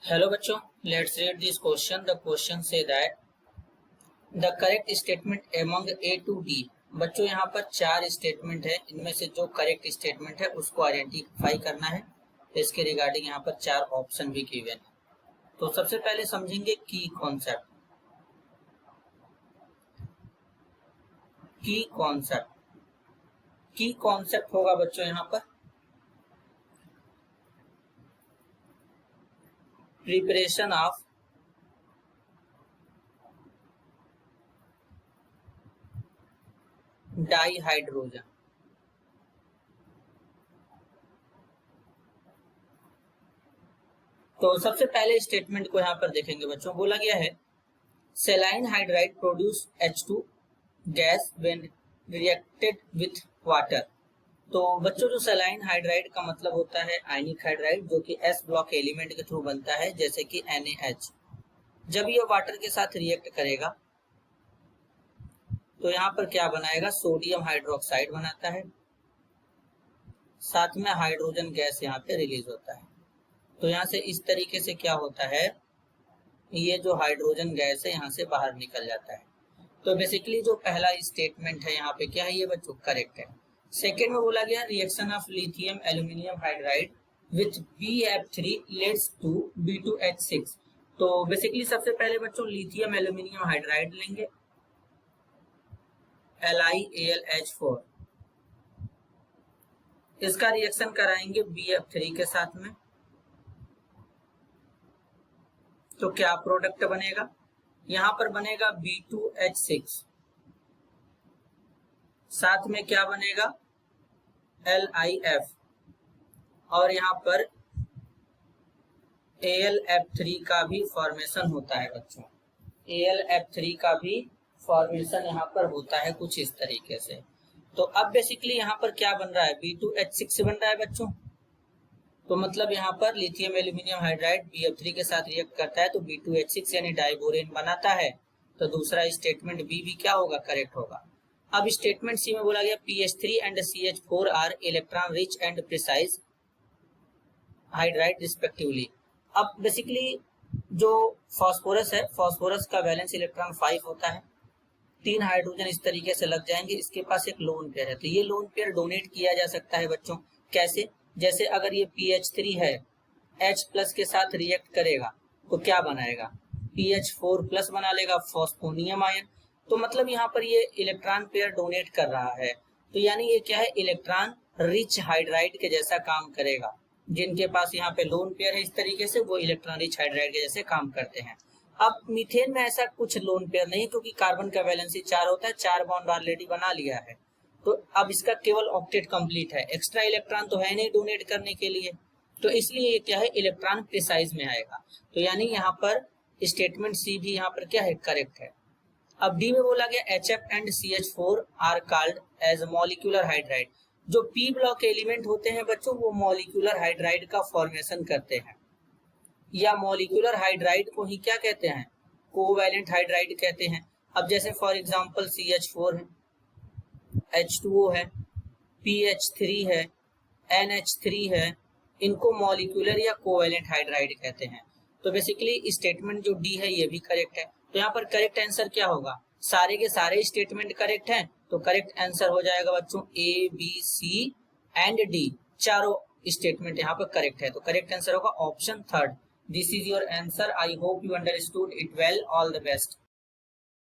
Hello बच्चों, let's read this question. The question say that the correct statement among A to D. बच्चों यहाँ पर चार statement है, इनमें से जो करेक्ट स्टेटमेंट है उसको आइडेंटिफाई करना है। इसके रिगार्डिंग यहाँ पर चार ऑप्शन भी गिवन है। तो सबसे पहले समझेंगे की कॉन्सेप्ट। की कॉन्सेप्ट होगा बच्चों यहाँ पर प्रिपरेशन ऑफ डाइहाइड्रोजन। तो सबसे पहले स्टेटमेंट को यहाँ पर देखेंगे बच्चों। बोला गया है सेलाइन hydride produce H2 gas when reacted with water. तो बच्चों जो सेलाइन हाइड्राइड का मतलब होता है आयनिक हाइड्राइड, जो कि S ब्लॉक एलिमेंट के थ्रू बनता है, जैसे कि NaH। जब ये वाटर के साथ रिएक्ट करेगा तो यहाँ पर क्या बनाएगा, सोडियम हाइड्रोक्साइड बनाता है, साथ में हाइड्रोजन गैस यहाँ पे रिलीज होता है। तो यहाँ से इस तरीके से क्या होता है, ये जो हाइड्रोजन गैस है यहाँ से बाहर निकल जाता है। तो बेसिकली जो पहला स्टेटमेंट है यहाँ पे क्या है, ये बच्चों करेक्ट है। सेकेंड में बोला गया reaction of lithium aluminium hydride with BF3 leads to B2H6। तो बेसिकली सबसे पहले बच्चों लिथियम एल्यूमिनियम हाइड्राइड लेंगे LiAlH4, इसका रिएक्शन कराएंगे BF3 के साथ में। तो क्या प्रोडक्ट बनेगा, यहाँ पर बनेगा B2H6, साथ में क्या बनेगा LiF, और यहाँ पर AlF3 का भी फॉर्मेशन होता है बच्चों। AlF3 का भी फॉर्मेशन यहाँ पर होता है कुछ इस तरीके से। तो अब बेसिकली यहाँ पर क्या बन रहा है, B2H6 बन रहा है बच्चों। तो मतलब यहाँ पर लिथियम एल्यूमिनियम हाइड्राइड BF3 के साथ रिएक्ट करता है तो B2H6 यानी डाइबोरेन बनाता है। तो दूसरा स्टेटमेंट बी भी क्या होगा, करेक्ट होगा। अब स्टेटमेंट सी में बोला गया PH3 and CH4 are electron rich and precise hydride respectively. अब बेसिकली जो फास्फोरस है, फास्फोरस का वैलेंस इलेक्ट्रॉन 5 होता है, 3 हाइड्रोजन इस तरीके से लग जाएंगे, इसके पास एक लोन पेयर है। तो ये लोन पेयर डोनेट किया जा सकता है बच्चों। कैसे, जैसे अगर ये PH3 है, H प्लस के साथ रिएक्ट करेगा तो क्या बनाएगा, PH4 प्लस बना लेगा, फॉस्फोनियम आयन। तो मतलब यहाँ पर ये इलेक्ट्रॉन पेयर डोनेट कर रहा है। तो यानी ये क्या है, इलेक्ट्रॉन रिच हाइड्राइड के जैसा काम करेगा। जिनके पास यहाँ पे लोन पेयर है इस तरीके से, वो इलेक्ट्रॉन रिच हाइड्राइड के जैसे काम करते हैं। अब मीथेन में ऐसा कुछ लोन पेयर नहीं, क्योंकि कार्बन का वैलेंसी 4 होता है, 4 बॉन्ड ऑलरेडी बना लिया है। तो अब इसका केवल ऑक्टेट कंप्लीट है, एक्स्ट्रा इलेक्ट्रॉन तो है नहीं डोनेट करने के लिए। तो इसलिए ये क्या है, इलेक्ट्रॉन प्रिसाइज में आएगा। तो यानी यहाँ पर स्टेटमेंट सी भी यहाँ पर क्या है, करेक्ट है। अब डी में बोला गया HF and CH4 are called as molecular hydride. जो पी ब्लॉक एलिमेंट होते हैं बच्चों, वो मॉलिक्यूलर हाइड्राइड का फॉर्मेशन करते हैं, या मॉलिक्यूलर हाइड्राइड को ही क्या कहते हैं, कोवैलेंट हाइड्राइड कहते हैं। अब जैसे फॉर एग्जांपल CH4 है, H2O है, PH3 है, NH3 है, इनको मॉलिक्यूलर या कोवैलेंट हाइड्राइड कहते हैं। तो बेसिकली स्टेटमेंट जो डी है ये भी करेक्ट है। तो यहाँ पर करेक्ट आंसर क्या होगा, सारे के सारे स्टेटमेंट करेक्ट हैं, तो करेक्ट आंसर हो जाएगा बच्चों A, B, C and D, चारों स्टेटमेंट यहाँ पर करेक्ट है। तो करेक्ट आंसर होगा option 3rd। This is your answer. I hope you understood it well. All the best.